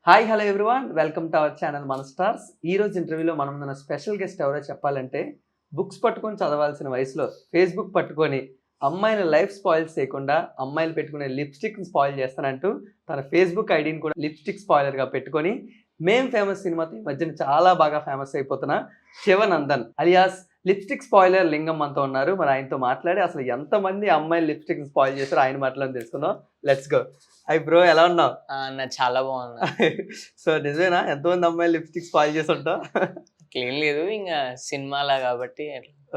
Hi hello everyone welcome to our channel మన stars. ఈ రోజు ఇంటర్వ్యూలో మనం మన స్పెషల్ గెస్ట్ ఎవరో చెప్పాలంటే బుక్స్ పట్టుకొని చదవాల్సిన వయసులో ఫేస్బుక్ పట్టుకొని అమ్మాయిల లైఫ్ స్పాయిల్ చేయకుండా అమ్మాయిలు పెట్టుకునే లిప్స్టిక్ స్పాయిల్ చేస్తానంటూ తన ఫేస్బుక్ ఐడిని కూడా లిప్స్టిక్ స్పాయిలర్గా పెట్టుకొని మేం ఫేమస్ సినిమాతో ఈ మధ్యన చాలా బాగా ఫేమస్ అయిపోతున్న శివనందన్ అలియాస్ లిప్స్టిక్ స్పాయిలర్ లింగం మనతో ఉన్నారు. మరి ఆయనతో మాట్లాడి అసలు ఎంతమంది అమ్మాయిలు లిప్స్టిక్ స్పాయిల్ చేస్తారో ఆయన మాటలను తెలుసుకుందాం. Let's go. హై బ్రో, ఎలా ఉన్నావు? నా చాలా బాగున్నా. సో నిజమేనా ఎంతమంది అమ్మాయిలు లిప్స్టిక్ స్పాయిల్ చేసి ఉంటావు? ఏం లేదు, ఇంకా సినిమాలా కాబట్టి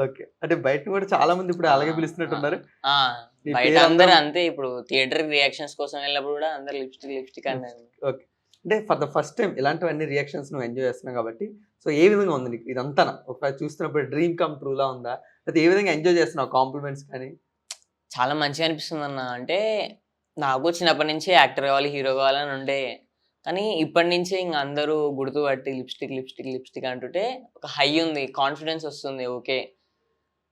ఓకే, అంటే బయట కూడా చాలా మంది ఇప్పుడు అలాగే పిలుస్తున్నట్టున్నారు. బయట అందరూ అంతే. ఇప్పుడు థియేటర్ రియాక్షన్స్ కోసం వెళ్ళినప్పుడు కూడా అందరు లిప్స్టిక్ అన్నారు. ఓకే, అంటే ఫర్ ద ఫస్ట్ టైం ఇలాంటివన్నీ రియాక్షన్స్ నువ్వు ఎంజాయ్ చేస్తున్నావు కాబట్టి సో ఏ విధంగా ఉంది నీకు ఇదంతా? ఒకసారి చూస్తున్నప్పుడు డ్రీమ్ కమ్ ట్రూలా ఉందా, అయితే ఏ విధంగా ఎంజాయ్ చేస్తున్నావు? కాంప్లిమెంట్స్ కానీ చాలా మంచిగా అనిపిస్తుంది అన్న. అంటే నాకు చిన్నప్పటి నుంచి యాక్టర్ కావాలి, హీరో కావాలని ఉండే. కానీ ఇప్పటి నుంచే ఇంకా అందరూ గుర్తుపట్టి లిప్స్టిక్ అంటుంటే ఒక హై ఉంది, కాన్ఫిడెన్స్ వస్తుంది. ఓకే,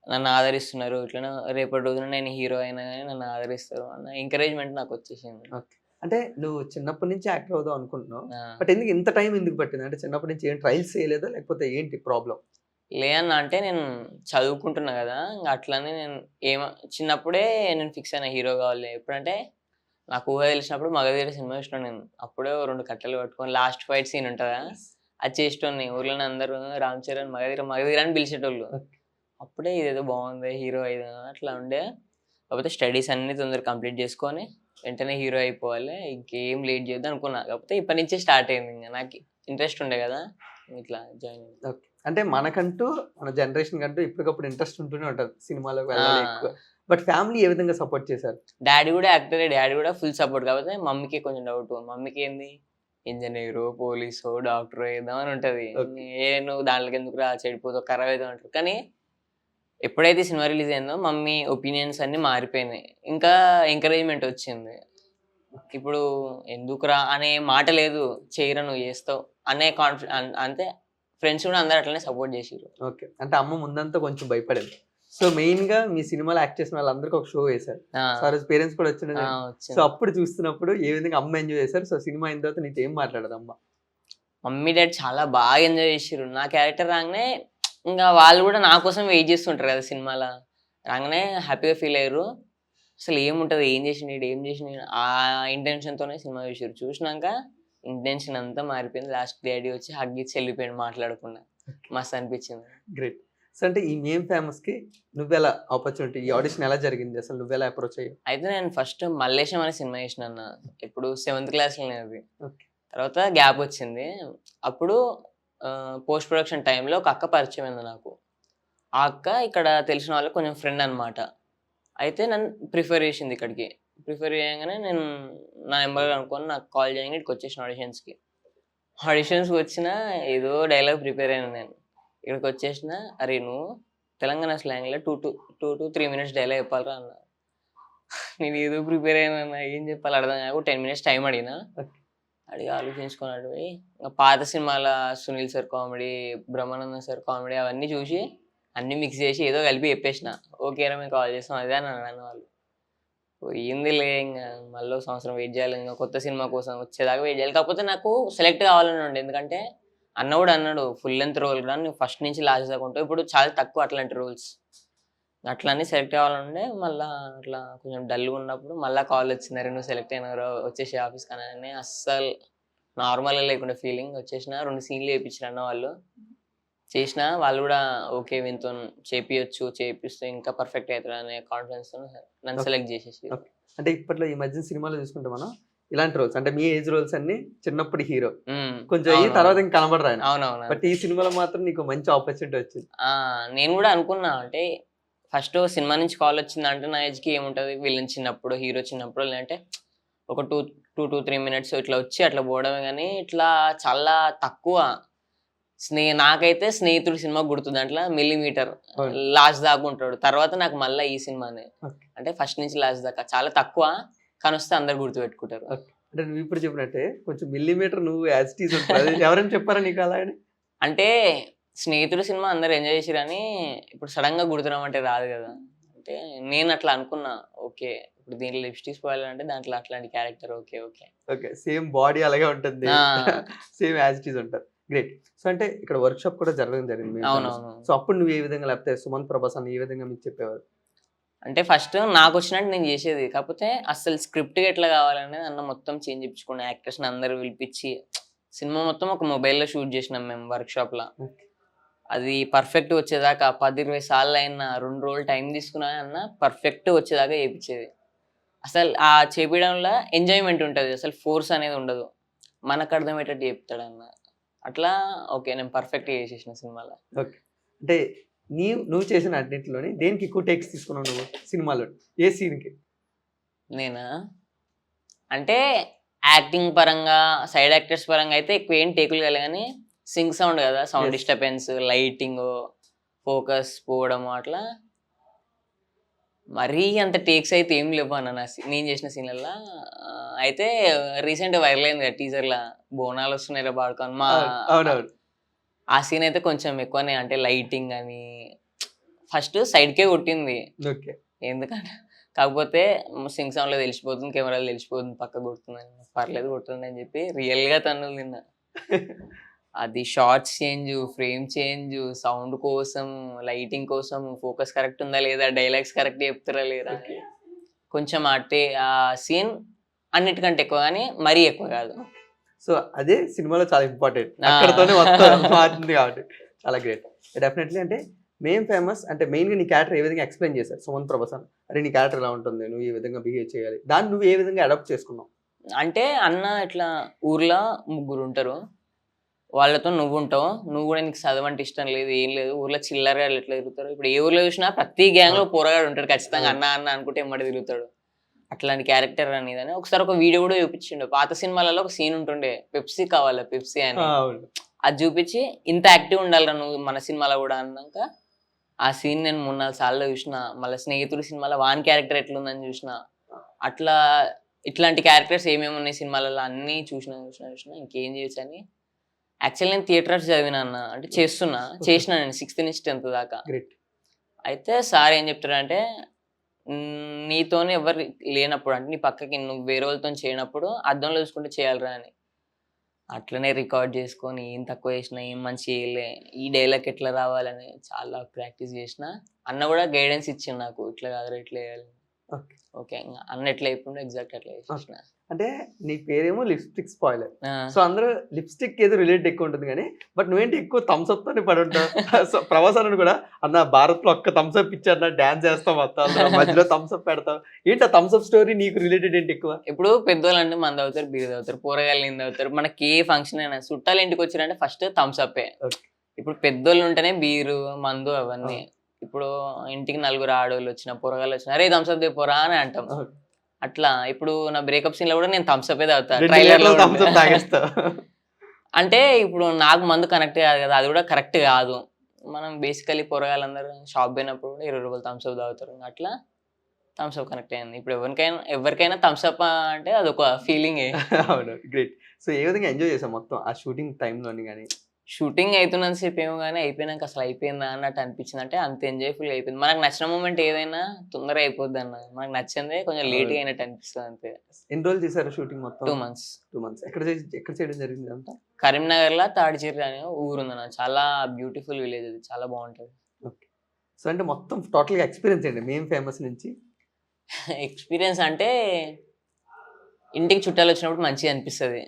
నన్ను ఆదరిస్తున్నారు, ఇట్లా రేపటి రోజున నేను హీరో అయినా కానీ నన్ను ఆదరిస్తారు అన్న ఎంకరేజ్మెంట్ నాకు వచ్చేసింది. ఓకే, అంటే నువ్వు చిన్నప్పటి నుంచి యాక్టర్ అవుదాం అనుకుంటున్నావు, బట్ ఎందుకు ఇంత టైం ఎందుకు పట్టింది? అంటే చిన్నప్పటి నుంచి ఏం ట్రయల్స్ చేయలేదా, లేకపోతే ఏంటి ప్రాబ్లం? లేదన్న, అంటే నేను చదువుకుంటున్నా కదా, ఇంకా అట్లానే నేను చిన్నప్పుడే నేను ఫిక్స్ అయినా హీరో కావాలి. ఎప్పుడంటే నాకు ఊహ తెలిసినప్పుడు మగధీర సినిమా చూసిన నేను. అప్పుడే 2 కట్టెలు పట్టుకొని లాస్ట్ ఫైట్ సీన్ ఉంటుందా, అది చేసేటోని. ఊర్లోనే అందరూ రామ్ చరణ్ మగధీర అని పిలిచేటోళ్ళు. అప్పుడే ఇదేదో బాగుంది, హీరో అయ్యి అట్లా ఉండే. కాకపోతే స్టడీస్ అన్ని తొందరగా కంప్లీట్ చేసుకొని వెంటనే హీరో అయిపోవాలి, ఇంకేం లేట్ చేయొద్దు అనుకున్నా. కాకపోతే ఇప్పటి నుంచే స్టార్ట్ అయింది. ఇంకా నాకు ఇంట్రెస్ట్ ఉండే కదా, ఇట్లా జాయిన్ అయింది. ఓకే, అంటే మనకంటూ మన జనరేషన్ కంటూ ఇప్పటికప్పుడు ఇంట్రెస్ట్ ఉంటూనే ఉంటుంది సినిమాలోకి వెళ్ళాలి ఎక్కువ. బట్ ఫ్యామిలీ ఏ విధంగా సపోర్ట్ చేశారు? డాడీ కూడా యాక్టరే, డాడీ కూడా ఫుల్ సపోర్ట్. కాకపోతే మమ్మీకి కొంచెం డౌట్. మమ్మీకి ఏంది, ఇంజనీరు, పోలీసు, డాక్టర్ వేద్దామని ఉంటుంది. నువ్వు దాంట్లోకి ఎందుకు రా, చెడిపోతావు, ఖరాబ్ అవుతావు అంటారు. కానీ ఎప్పుడైతే సినిమా రిలీజ్ అయిందో మమ్మీ ఒపీనియన్స్ అన్ని మారిపోయినాయి. ఇంకా ఎంకరేజ్మెంట్ వచ్చింది. ఇప్పుడు ఎందుకురా అనే మాట లేదు, చేయరా నువ్వు చేస్తావు అనే అంతే. ఫ్రెండ్స్ కూడా అందరు అట్లనే సపోర్ట్ చేసిరు. ఓకే, అంటే అమ్మ ముందంతా కొంచెం భయపడేది. సో మెయిన్ గా మీ సినిమాలో యాక్ట్ చేసిన వాళ్ళందరికీ ఒక షో వేశారు. పేరెంట్స్ కూడా వచ్చిన. సో అప్పుడు చూస్తున్నప్పుడు ఏ విధంగా అమ్మ ఎంజాయ్ చేశారు? సో సినిమా అయిన తర్వాత నీతో ఏం మాట్లాడదు అమ్మ? మమ్మీ డాడీ చాలా బాగా ఎంజాయ్ చేసిరు. నా క్యారెక్టర్ రాగానే ఇంకా వాళ్ళు కూడా నా కోసం వెయిట్ చేస్తుంటారు కదా, సినిమాలో రాగానే హ్యాపీగా ఫీల్ అయ్యారు. అసలు ఏముంటుంది, ఏం చేసిన ఆ ఇంటెన్షన్తోనే సినిమా చూసారు. చూసినాక ఇంటెన్షన్ అంతా మారిపోయింది. లాస్ట్ డాడీ వచ్చి హగ్ ఇచ్చి వెళ్ళిపోయాడు మాట్లాడకుండా. మస్తు అనిపించింది. గ్రేట్. సో అంటే ఈ మేం ఫేమస్ కి నువ్వెలా ఆపర్చునిటీ, ఈ ఆడిషన్ ఎలా జరిగింది, అసలు నువ్వెలా అప్రోచ్ అయ్యావు? అయితే నేను ఫస్ట్ మల్లేశం అనే సినిమా చేసిన అన్న. ఇప్పుడు 7th క్లాస్లో అది. తర్వాత గ్యాప్ వచ్చింది. అప్పుడు పోస్ట్ ప్రొడక్షన్ టైంలో ఒక అక్క పరిచయం అయింది నాకు. ఆ అక్క ఇక్కడ తెలిసిన వాళ్ళకి కొంచెం ఫ్రెండ్ అనమాట. అయితే నన్ను ప్రిఫర్ చేసింది ఇక్కడికి. ప్రిఫర్ చేయగానే నేను నా నెంబర్ అనుకొని నాకు కాల్ చేయగానే ఇక్కడికి వచ్చేసిన ఆడిషన్స్కి వచ్చిన ఏదో డైలాగ్ ప్రిపేర్ అయినా నేను. ఇక్కడికి వచ్చేసిన, అరే నువ్వు తెలంగాణ స్లాంగ్లో 2 to 3 minutes డైలాగ్ చెప్పాలరా అన్న. నేను ఏదో ప్రిపేర్ అయినా, ఏం చెప్పాలి అర్థం కాక 10 minutes టైం అడిగి ఆలోచించుకున్నాడు. ఇంకా పాత సినిమాల Sunil sir comedy, Brahmanandam sir comedy అవన్నీ చూసి అన్నీ మిక్స్ చేసి ఏదో కలిపి చెప్పేసిన. ఓకేరా మేము కాల్ చేస్తాం అదే అని అన్న వాళ్ళు. పోయిందిలే, ఇంకా మళ్ళీ సంవత్సరం వెయిట్ చేయాలి, ఇంకా కొత్త సినిమా కోసం వచ్చేదాకా వెయిట్ చేయాలి. కాకపోతే నాకు సెలెక్ట్ కావాలని ఉండే. ఎందుకంటే అన్న కూడా అన్నాడు ఫుల్ లెంత్ రోల్ కూడా నువ్వు ఫస్ట్ నుంచి లాస్ట్ దాకా ఉంటావు, ఇప్పుడు చాలా తక్కువ అట్లాంటి రోల్స్. అట్లనే సెలెక్ట్ కావాలంటే మళ్ళీ అట్లా కొంచెం డల్గా ఉన్నప్పుడు మళ్ళీ కాల్ వచ్చింది, నువ్వు సెలెక్ట్ అయినారు వచ్చేసి ఆఫీస్ కానీ. అస్సలు నార్మల్గా లేకుండా ఫీలింగ్ వచ్చేసిన. 2 సీన్లు వేయించారు అన్న వాళ్ళు. చేసిన వాళ్ళు కూడా ఓకే వీంతో చేపిస్తే ఇంకా పర్ఫెక్ట్ అవుతాడు అనే కాన్ఫిడెన్స్తో నన్ను సెలెక్ట్ చేసేసి. అంటే ఇప్పట్లో ఈ మధ్య సినిమాలో చూసుకుంటే మనం ఇలాంటి రోల్స్, అంటే మీ ఏజ్ రోల్స్ అన్ని చిన్నప్పుడు హీరో కొంచెం అయ్యి తర్వాత ఇంకా కనబడరా. అవునవును. బట్ ఈ సినిమాలో మాత్రం నీకు మంచి ఆపర్చునిటీ వచ్చింది. నేను కూడా అనుకున్నా, అంటే ఫస్ట్ సినిమా నుంచి కాల్ వచ్చింది అంటే నా ఏజ్కి ఏముంటుంది, వీళ్ళని చిన్నప్పుడు హీరో చిన్నప్పుడు లేదంటే ఒక 2 to 3 minutes ఇట్లా వచ్చి అట్లా పోవడమే. కానీ ఇట్లా చాలా తక్కువ. నాకైతే స్నేహితుడు సినిమా గుర్తు, దాంట్లో మిల్లీమీటర్ లాస్ట్ దాకా ఉంటాడు. తర్వాత నాకు మళ్ళీ ఈ సినిమానే, అంటే ఫస్ట్ నుంచి లాస్ట్ దాకా చాలా తక్కువ, కానీ వస్తే అందరు గుర్తు పెట్టుకుంటారు. అంటే నువ్వు ఇప్పుడు చెప్పినట్టే కొంచెం మిల్లీమీటర్ నువ్వు యాజ్ టీజ్ ఉంటుంది. ఎవరైనా చెప్పారా నీకు అలా అని? అంటే స్నేహితుడు సినిమా అందరు ఎంజాయ్ చేసిరని ఇప్పుడు సడన్ గా గుర్తున్నామంటే రాదు కదా. అంటే నేను అట్లా అనుకున్నా, ఓకే ఇప్పుడు దీంట్లో లిప్స్టిక్స్ పోయాలంటే దాంట్లో అట్లాంటి character, okay okay. Okay. Same body అలాగే ఉంటుంది. ఆ, సేమ్ యాజ్ ఇట్ ఈజ్ ఉంటారు. గ్రేట్. సో, అంటే ఇక్కడ వర్క్‌షాప్ కూడా జరగడం జరిగింది మీ ఫేమస్. అవునవును. సో, అప్పుడు నువ్వు ఏ విధంగా లేకపోతే సుమంత్ ప్రభాస్ అన్న ఏ విధంగా మీకు చెప్పేవారు? అంటే ఫస్ట్ నాకు వచ్చినట్టు నేను చేసేది, కాకపోతే అసలు స్క్రిప్ట్ ఎట్లా కావాలనేది అన్న మొత్తం చేంజ్ చేయించుకున్నా, యాక్టర్స్ని అందరు పిలిపించి సినిమా మొత్తం ఒక మొబైల్లో షూట్ చేసినాం మేము వర్క్షాప్లో. ఓకే. అది పర్ఫెక్ట్ వచ్చేదాకా 10-20 సార్లు అయినా 2 రోజులు టైం తీసుకున్నా అన్న పర్ఫెక్ట్ వచ్చేదాకా చేయించేది. అసలు ఆ చేపించడంలో ఎంజాయ్మెంట్ ఉంటుంది, అసలు ఫోర్స్ అనేది ఉండదు, మనకు అర్థమయ్యేటట్టు చెప్తాడన్న. అట్లా ఓకే నేను పర్ఫెక్ట్గా చేసేసిన సినిమాలో. ఓకే. అంటే నువ్వు చేసిన అన్నింటిలోని దేనికి ఎక్కువ టేక్స్ తీసుకున్నావు నువ్వు సినిమాలో? ఏ సీన్‌కి? నేనా అంటే యాక్టింగ్ పరంగా, సైడ్ యాక్టర్స్ పరంగా అయితే ఎక్కువ ఏం టేకులు కాలే, కానీ సింగ్ సౌండ్ కదా, sound Yes. Disturbance, lighting, focus పోవడం అట్లా మరీ అంత టేక్స్ అయితే ఏం లేవు అన్న నేను చేసిన సీన్లల్లో. అయితే రీసెంట్ వైరల్ అయింది కదా టీజర్లా, బోనాలు వస్తున్నాయి పాడుకొని మా అవునవును. ఆ సీన్ అయితే కొంచెం ఎక్కువనే, అంటే లైటింగ్ అని ఫస్ట్ సైడ్కే కొట్టింది, ఓకే. ఎందుకంటే కాకపోతే సింగ్ సౌండ్లో తెలిసిపోతుంది, కెమెరాలో తెలిసిపోతుంది పక్క కొడుతుందని, పర్లేదు కొట్టండి అని చెప్పి రియల్గా తన్నులు తిన్నా. అది shorts change, frame change, sound కోసం, లైటింగ్ కోసం, ఫోకస్ కరెక్ట్ ఉందా లేదా, డైలాగ్స్ కరెక్ట్ చెప్తారా లేదా, ఓకే. కొంచెం ఆ సీన్ అన్నిటికంటే ఎక్కువ, కానీ మరీ ఎక్కువ కాదు. సో, అదే సినిమాలో చాలా ఇంపార్టెంట్. ఆ. అక్కడితోనే మొత్తం మారుతుంది కాబట్టి చాలా గ్రేట్. డెఫినెట్లీ అంటే మెయిన్ ఫేమస్ అంటే మెయిన్‌గా నీ క్యారెక్టర్ ఏ విధంగా ఎక్స్‌ప్లెయిన్ చేశారు సుమంత్ ప్రభాస్ అన్న. అరే నీ క్యారెక్టర్ ఇలా ఉంటుంది, నువ్వు ఈ విధంగా బిహేవ్ చేయాలి. దాన్ని నువ్వు ఏ విధంగా అడాప్ట్ చేసుకున్నావు? అంటే అన్న ఇట్లా ఊర్లో 3 ఉంటారు, వాళ్ళతో నువ్వు ఉంటావు, నువ్వు కూడా నీకు చదవంటే ఇష్టం లేదు, ఏం లేదు, ఊర్లో చిల్లరగా ఎట్లా తిరుగుతారు, ఇప్పుడు ఏ ఊర్లో చూసినా ప్రతి గ్యాంగ్ లో పోరగాడు ఉంటాడు ఖచ్చితంగా, అన్న అన్న అనుకుంటే ఎమ్మడి తిరుగుతాడు, అట్లాంటి క్యారెక్టర్ అనేదని. ఒకసారి ఒక వీడియో కూడా చూపించిండు, పాత సినిమాలలో ఒక సీన్ ఉంటుండే, పెప్సీ కావాలా పెప్సీ అని, అవును. అది చూపించి ఇంత యాక్టివ్ ఉండాలిరా నువ్వు మన సినిమాలో కూడా అన్నాక, ఆ సీన్ నేను 3-4 సార్లు చూసిన. మళ్ళీ స్నేహితుడు సినిమాలో వాన్ క్యారెక్టర్ ఎట్లుందని చూసిన. అట్లా ఇట్లాంటి క్యారెక్టర్స్ ఏమేమి ఉన్నాయి సినిమాలలో అన్నీ చూసిన ఇంకేం చేయొచ్చు అని. యాక్చువల్లీ నేను థియేటర్స్ చదివినా అన్న, అంటే చేసిన నేను 6th నుంచి 10th దాకా. గ్రేట్. అయితే సార్ ఏం చెప్తారంటే, నీతోనే ఎవరు లేనప్పుడు, అంటే నీ పక్కకి నువ్వు వేరే వాళ్ళతో చేయనప్పుడు అద్దంలో చూసుకుంటే చేయాలిరా అని. అట్లనే రికార్డ్ చేసుకొని ఏం తక్కువ చేసినా, ఏం మంచి చేయలే, ఈ డైలాగ్ ఎట్లా రావాలని చాలా ప్రాక్టీస్ చేసిన. అన్న కూడా గైడెన్స్ ఇచ్చిండు నాకు, ఇట్లా కాదురా ఇట్లా చేయాలి. ఓకే. ఓకే అన్న ఎట్లా అయిపోయిందో ఎగ్జాక్ట్ అట్లా చేసేసిన. అంటే నీ పేరేమో లిప్స్టిక్ స్పాయిలర్. సో అందరూ లిప్స్టిక్ ఏదో రిలేట్ ఎక్కువ ఉంటుంది కానీ బట్ నువ్వేంటి ఎక్కువ థమ్స్ అప్ తోనే పడి ఉంటావు. సో ప్రభాస్ అన్న కూడా అన్న భారత్ లో ఒక్క థమ్స్ అప్ ఇచ్చారు, డాన్స్ చేస్తావు మొత్తం మధ్యలో థమ్స్ అప్ పెడతావు. ఏంటి ఆ థమ్స్ అప్ స్టోరీ నీకు రిలేటెడ్ ఏంటి ఎక్కువ? ఇప్పుడు పెద్దోళ్ళు అంటే మంది అవుతారు, బీరు అవుతారు, కూరగాయలు నింది అవుతారు, మనకి ఏ ఫంక్షన్ అయినా చుట్టాలు ఇంటికి వచ్చిరంటే ఫస్ట్ థమ్స్ అప్పే. ఇప్పుడు పెద్దోళ్ళు ఉంటేనే బీరు మందు అవన్నీ. ఇప్పుడు ఇంటికి 4 ఆడోళ్ళు వచ్చిన కూరగాయలు వచ్చిన అరే థమ్స్ అప్ పోరా అని అంటాం. అట్లా ఇప్పుడు నా బ్రేకప్ సీన్ లో కూడా నేను థమ్స్ అప్ తాగుతా, ట్రైలర్ లో అంటే ఇప్పుడు నాకు మందు కనెక్ట్ కాదు కదా, అది కూడా కరెక్ట్ కాదు. మనం బేసికలీ కూరగాయలందరూ షాప్ పోయినప్పుడు కూడా 20 రూపాయలు థమ్స్ అప్ తాగుతారు, అట్లా థమ్స్ అప్ కనెక్ట్ అయింది. ఇప్పుడు ఎవరికైనా థమ్స్ అప్ అంటే అదొక ఫీలింగ్. అవును, గ్రేట్. సో ఏ విధంగా ఎంజాయ్ చేసాం మొత్తం ఆ షూటింగ్ టైంలోని? కానీ షూటింగ్ అవుతున్నంత సేపు ఏమో కానీ అయిపోయినాక అసలు అయిపోయిందా అన్నట్టు అనిపించింది. అంటే అంత ఎంజాయ్ఫుల్ అయిపోయింది. మనకు నచ్చిన మూమెంట్ ఏదైనా తొందరగా అయిపోద్ది అన్న, మనకు నచ్చిందే కొంచెం లేట్గా అయినట్టు అనిపిస్తుంది అంతే. ఎన్ని రోజులు చేశారు షూటింగ్ మొత్తం? 2 months. 2 months. ఎక్కడ చేయడం జరిగింది అంతా? కరీంనగర్లో తాడిచెర్రి అనే ఊరు ఉందన్న, చాలా బ్యూటిఫుల్ విలేజ్, అది చాలా బాగుంటుంది. ఓకే. సో అంటే మొత్తం టోటల్గా ఎక్స్పీరియన్స్ ఏంటి మేము ఫేమస్ నుంచి? ఎక్స్పీరియన్స్ అంటే ఇంటికి చుట్టాలు వచ్చినప్పుడు మంచిగా అనిపిస్తుంది.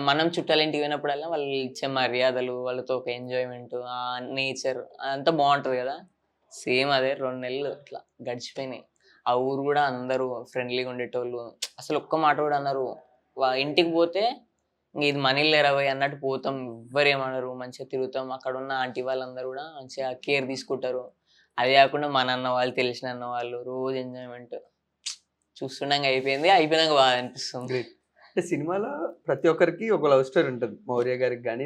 మనం చుట్టాలు ఇంటికి పోయినప్పుడల్లా వాళ్ళు ఇచ్చే మర్యాదలు, వాళ్ళతో ఒక ఎంజాయ్మెంట్, ఆ నేచర్ అదంతా బాగుంటుంది కదా. సేమ్ అదే 2 నెలలు ఇట్లా గడిచిపోయినాయి. ఆ ఊరు కూడా అందరూ ఫ్రెండ్లీగా ఉండేటోళ్ళు, అసలు ఒక్క మాట కూడా అన్నారు. ఇంటికి పోతే ఇంక ఇది మనీలు లేరవై అన్నట్టు పోతాం, ఎవ్వరు ఏమన్నారు, మంచిగా తిరుగుతాం. అక్కడ ఉన్న ఆంటీ వాళ్ళందరూ కూడా మంచిగా కేర్ తీసుకుంటారు. అదే కాకుండా మన అన్న వాళ్ళు, తెలిసిన అన్న వాళ్ళు, రోజు ఎంజాయ్మెంట్ చూస్తుండగా అయిపోయినాక బాగా అనిపిస్తుంది. అంటే సినిమాలో ప్రతి ఒక్కరికి ఒక లవ్ స్టోరీ ఉంటుంది. మౌర్య గారికి కానీ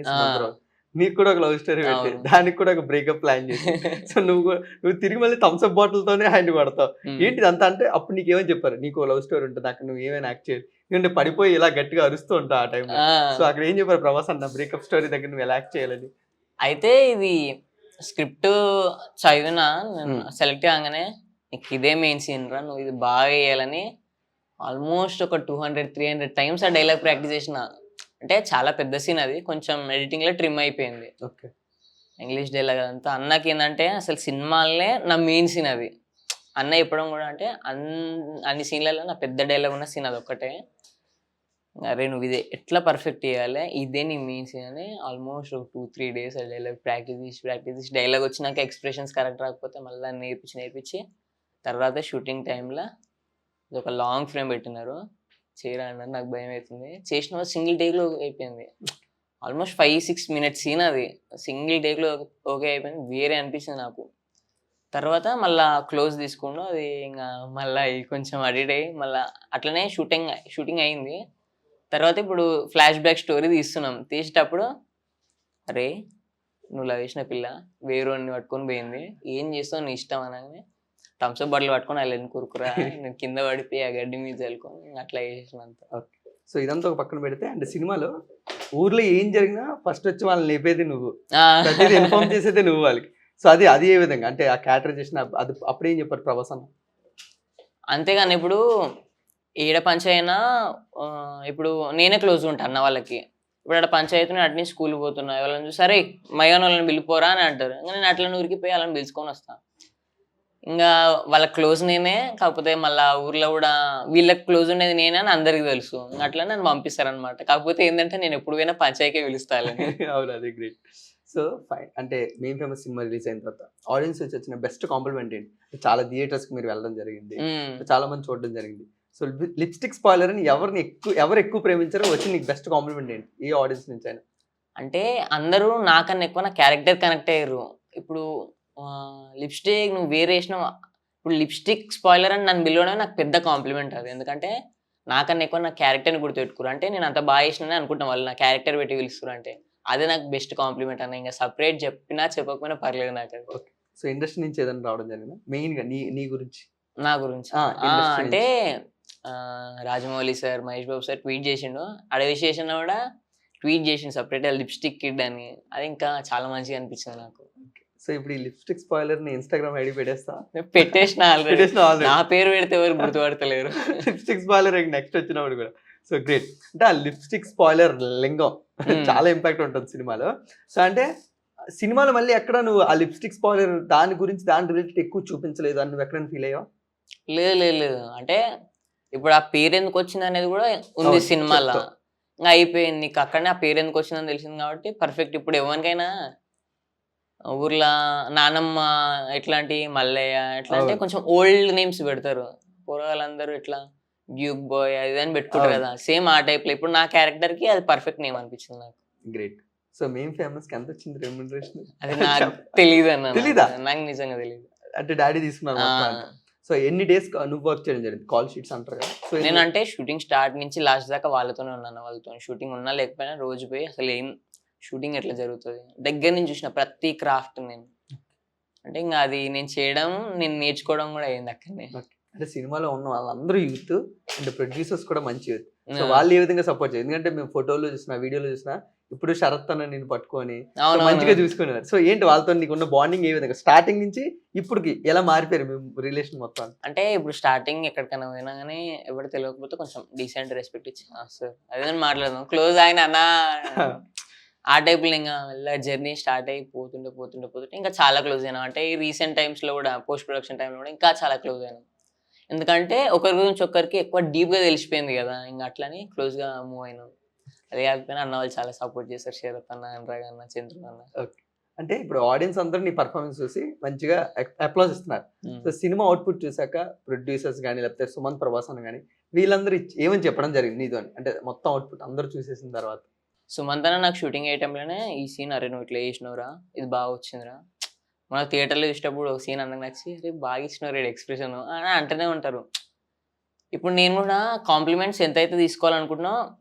నీకు కూడా ఒక లవ్ స్టోరీ పెట్టి దానికి కూడా ఒక బ్రేకప్ ప్లాన్ చేసి సో నువ్వు తిరిగి మళ్ళీ థమ్స్అప్ బాటిల్ తోనే ఆయన కొడతావు. ఏంటి అంతా? అంటే అప్పుడు నీకేమని చెప్పారు? నీకు లవ్ స్టోరీ ఉంటుంది, అక్కడ నువ్వు ఏమైనా యాక్ట్ చేయాలి, ఎందుకంటే పడిపోయి ఇలా గట్టిగా అరుస్తూ ఉంటావు ఆ టైంలో. సో అక్కడ ఏం చెప్పారు ప్రభాస్ అన్న బ్రేకప్ స్టోరీ దగ్గర నువ్వు ఎలా యాక్ట్ చేయాలని? అయితే ఇది స్క్రిప్ట్ చదివినా, సెలెక్ట్ కాగానే నీకు ఇదే మెయిన్ సీన్ రా, నువ్వు ఇది బాగా వేయాలని ఆల్మోస్ట్ ఒక 200-300 టైమ్స్ ఆ డైలాగ్ ప్రాక్టీస్ చేసిన. అంటే చాలా పెద్ద సీన్ అది, కొంచెం ఎడిటింగ్లో ట్రిమ్ అయిపోయింది ఓకే. ఇంగ్లీష్ డైలాగ్ అదంతా. అన్నకి ఏంటంటే అసలు సినిమాలనే నా మెయిన్ సీన్ అది. అన్న చెప్పడం కూడా అంటే అన్ని సీన్లలో నా పెద్ద డైలాగ్ ఉన్న సీన్ అది ఒక్కటే. అరే నువ్వు ఇదే ఎట్లా పర్ఫెక్ట్ చేయాలి, ఇదే నీ మెయిన్ సీన్ అని ఆల్మోస్ట్ ఒక 2-3 డేస్ ఆ డైలాగ్ ప్రాక్టీస్ చేసి డైలాగ్ వచ్చినాక ఎక్స్ప్రెషన్స్ కరెక్ట్ రాకపోతే మళ్ళీ నేర్పించి తర్వాత షూటింగ్ టైంలో ఒక లాంగ్ ఫ్రేమ్ పెట్టినారు, చేయరా అన్నారు. నాకు భయం అవుతుంది, చేసిన సింగిల్ టేక్లో అయిపోయింది. ఆల్మోస్ట్ 5-6 మినిట్స్ సీన్ అది సింగిల్ టేక్లో ఓకే అయిపోయింది. వేరే అనిపించింది నాకు. తర్వాత మళ్ళా క్లోజ్ తీసుకుండు అది, ఇంకా మళ్ళీ కొంచెం అడిట్ అయ్యి మళ్ళీ అట్లనే షూటింగ్ అయింది. తర్వాత ఇప్పుడు ఫ్లాష్ బ్యాక్ స్టోరీ తీసేటప్పుడు అరే నువ్వు లవ్ చేసిన పిల్ల వేరేవాడిని పట్టుకొని పోయింది, ఏం చేస్తావు నీ ఇష్టం అనగానే థమ్స్అప్ బాటిల్ పట్టుకొని అలా కురుకురా నేను కింద పడిపోయి ఆ గడ్డి మీద చల్లుకొని అట్లా చేసినంత. ఓకే. సో ఇదంతా ఒక పక్కన పెడితే అంటే సినిమాలో ఊర్లో ఏం జరిగినా ఫస్ట్ వచ్చి వాళ్ళని లేపేది నువ్వు, ప్రతిదీ ఇన్ఫార్మ్ చేసేది నువ్వు వాళ్ళకి. సో అది ఏ విధంగా అంటే ఆ క్యారెక్టరైజేషన్ అది అప్పుడు ఏం చెప్పారు ప్రభాస్ అన్న? అంతేగాని ఇప్పుడు ఏడ పంచాయనా ఇప్పుడు నేనే క్లోజ్ ఉంటాను అన్న వాళ్ళకి. ఇప్పుడు అక్కడ పంచాయతీ అటు నుంచి స్కూల్కి పోతున్నా, వాళ్ళని చూసి సరే మయాన్ వాళ్ళని పిలిపోరా అని అంటారు. ఇంకా నేను అట్లా ఊరికి వాళ్ళని పిలుచుకొని వస్తాను. ఇంకా వాళ్ళ క్లోజ్ నేనే, కాకపోతే మళ్ళీ ఊర్లో కూడా వీళ్ళకి క్లోజ్ ఉండేది నేనే అని అందరికి తెలుసు. అట్లా నన్ను పంపిస్తారనమాట. కాకపోతే ఏంటంటే నేను ఎప్పుడు పోయినా పంచాయకే పిలుస్తాను. అవును, అది గ్రేట్. సో ఫైన్, అంటే మెయిన్ ఫేమస్ సినిమా రిలీజ్ అయిన తర్వాత ఆడియన్స్ వచ్చి వచ్చిన బెస్ట్ కాంప్లిమెంట్ ఏంటి? చాలా థియేటర్స్కి మీరు వెళ్ళడం జరిగింది, చాలా మంది చూడడం జరిగింది. సో లిప్స్టిక్ స్పాయిలర్ అని ఎవరు ఎక్కువ ప్రేమించారో వచ్చి నీకు బెస్ట్ కాంప్లిమెంట్ ఏంటి ఏ ఆడియన్స్ నుంచి అయినా? అంటే అందరూ నాకన్నా ఎక్కువ నా క్యారెక్టర్ కనెక్ట్ అయ్యారు. ఇప్పుడు లిప్స్టిక్ నువ్వు వేరే వేసినావు, ఇప్పుడు లిప్స్టిక్ స్పాయిలర్ అని నన్ను పిలవడమే నాకు పెద్ద కాంప్లిమెంట్ అది. ఎందుకంటే నాకన్నా ఎక్కువ నా క్యారెక్టర్ని గుర్తుపెట్టుకురు. అంటే నేను అంత బాగా వేసినా అనుకుంటాను వాళ్ళు నా క్యారెక్టర్ పెట్టి పిలుస్తారు అంటే అదే నాకు బెస్ట్ కాంప్లిమెంట్ అన్న. ఇంకా సపరేట్ చెప్పినా చెప్పకపోయినా పర్లేదు నాకు అది. ఓకే. సో ఇండస్ట్రీ నుంచి ఏదైనా రావడం జరిగిందా మెయిన్గా నీ గురించి? నా గురించి అంటే Rajamouli sir, Mahesh Babu sir tweet చేసిండు, అడవి చేసిన కూడా ట్వీట్ చేసిండు సపరేట్గా లిప్స్టిక్ కిడ్ అని. అది ఇంకా చాలా మంచిగా అనిపించింది నాకు. సో ఇప్పుడు ఈ లిప్స్టిక్ స్పాయిలర్ ని ఇన్స్టాగ్రామ్ ఐడి పెట్టేస్తా, పెట్టేసిన నా పేరు పెడితే ఎవరు గుర్తుపడతలేరు. లిప్స్టిక్ స్పాయిలర్ నెక్స్ట్ వచ్చినప్పుడు కూడా. So great. అంటే ఆ లిప్స్టిక్ స్పాయిలర్ లింగం చాలా ఇంపాక్ట్ ఉంటుంది సినిమాలో. సో అంటే సినిమాలో మళ్ళీ ఎక్కడ నువ్వు ఆ లిప్స్టిక్ స్పాయిలర్ దాని రిలేటెడ్ ఎక్కువ చూపించలేదు అని నువ్వు ఎక్కడైనా ఫీల్ అయ్యావా? లేదు. అంటే ఇప్పుడు ఆ పేరు ఎందుకు వచ్చింది అనేది కూడా ఉంది సినిమాలో. ఇంకా అయిపోయింది, నీకు అక్కడనే ఆ పేరు ఎందుకు వచ్చిందని తెలిసింది కాబట్టి పర్ఫెక్ట్. ఇప్పుడు ఎవరికైనా ఊర్లో నానమ్మ ఎట్లాంటి మల్లయ్య ఎట్లా అంటే కొంచెం ఓల్డ్ నేమ్స్ పెడతారు, పూర్వాళ్ళందరూ ఇట్లా డ్యూక్ బాయ్ అది అని పెట్టుకుంటారు కదా, సేమ్ ఆ టైప్ లో ఇప్పుడు నా క్యారెక్టర్ కి అది పర్ఫెక్ట్ నేమ్ అనిపించింది నాకు. గ్రేట్. సో మెయిన్ ఫేమస్ కి ఎంత వచ్చింది రెమ్యునరేషన్? అది నాకు తెలియదు అన్న, నాకు నిజంగా తెలియదు. అంటే డాడీ తీసుకున్నాను. సో ఎన్ని డేస్ నువ్వు వర్క్ చేయడం జరిగింది? కాల్ షీట్స్ అంటారు కదా. సో నేను అంటే షూటింగ్ స్టార్ట్ నుంచి లాస్ట్ దాకా వాళ్ళతోనే ఉన్నాను. వాళ్ళతో షూటింగ్ ఉన్నా లేకపోయినా రోజు పోయి అసలు ఏం షూటింగ్ ఎట్లా జరుగుతుంది దగ్గర నుంచి చూసిన ప్రతి క్రాఫ్ట్ నేను. అంటే ఇంకా అది నేను చేయడం, నేను నేర్చుకోవడం కూడా అయింది అక్కడనే. అంటే సినిమాలో ఉన్న వాళ్ళందరూ యూత్ అండ్ ప్రొడ్యూసర్స్ కూడా మంచి యూత్. సో వాళ్ళు ఏ విధంగా సపోర్ట్ చేయాలి? ఎందుకంటే మేము ఫోటోలో చూసిన, వీడియోలో చూసిన, ఇప్పుడు శరత్ అన్న నేను పట్టుకొని మంచిగా చూసుకున్నారు. సో ఏంటి వాళ్ళతో నీకున్న బాండింగ్ ఏ విధంగా స్టార్టింగ్ నుంచి ఇప్పటికి ఎలా మారిపోయారు మేము రిలేషన్ మొత్తం? అంటే ఇప్పుడు స్టార్టింగ్ ఎక్కడికైనా పోయినా కానీ ఎవరు తెలియకపోతే కొంచెం డీసెంట్ రెస్పెక్ట్ ఇచ్చి సార్ అదే మాట్లాడదాం క్లోజ్ అయినా అన్నా ఆ టైప్లో ఇంకా జర్నీ స్టార్ట్ అయ్యి పోతుంటే ఇంకా చాలా క్లోజ్ అయినా. అంటే ఈ రీసెంట్ టైమ్స్లో కూడా పోస్ట్ ప్రొడక్షన్ టైంలో కూడా ఇంకా చాలా క్లోజ్ అయినా. ఎందుకంటే ఒకరి గురించి ఒకరికి ఎక్కువ డీప్గా తెలిసిపోయింది కదా, ఇంకా అట్లని క్లోజ్గా మూవ్ అయినాం. అదే కాకపోయినా అన్న వాళ్ళు చాలా సపోర్ట్ చేశారు, శరత్ అన్న, అనురాగ్ అన్న, చంద్రు అన్న. ఓకే. అంటే ఇప్పుడు ఆడియన్స్ అందరూ నీ పర్ఫార్మెన్స్ చూసి మంచిగా అప్లాజ్ ఇస్తున్నారు. సో సినిమా అవుట్పుట్ చూసాక ప్రొడ్యూసర్స్ కానీ లేకపోతే సుమంత్ ప్రభాస్ అని కానీ వీళ్ళందరూ ఏమని చెప్పడం జరిగింది నీతో? అంటే మొత్తం అవుట్పుట్ అందరూ చూసేసిన తర్వాత సుమంత్ అన్న నాకు షూటింగ్ అయ్యే టైంలోనే ఈ సీన్ అరే నువ్వు ఇట్లా చేసినవురా, ఇది బాగా వచ్చిందిరా, మన థియేటర్లో చూసేటప్పుడు ఒక సీన్ అందరికి నచ్చి అరే బాగా ఇచ్చినావు రేడు ఎక్స్ప్రెషన్ అని అంటూనే ఉంటారు. ఇప్పుడు నేను కూడా కాంప్లిమెంట్స్ ఎంతైతే తీసుకోవాలనుకుంటున్నా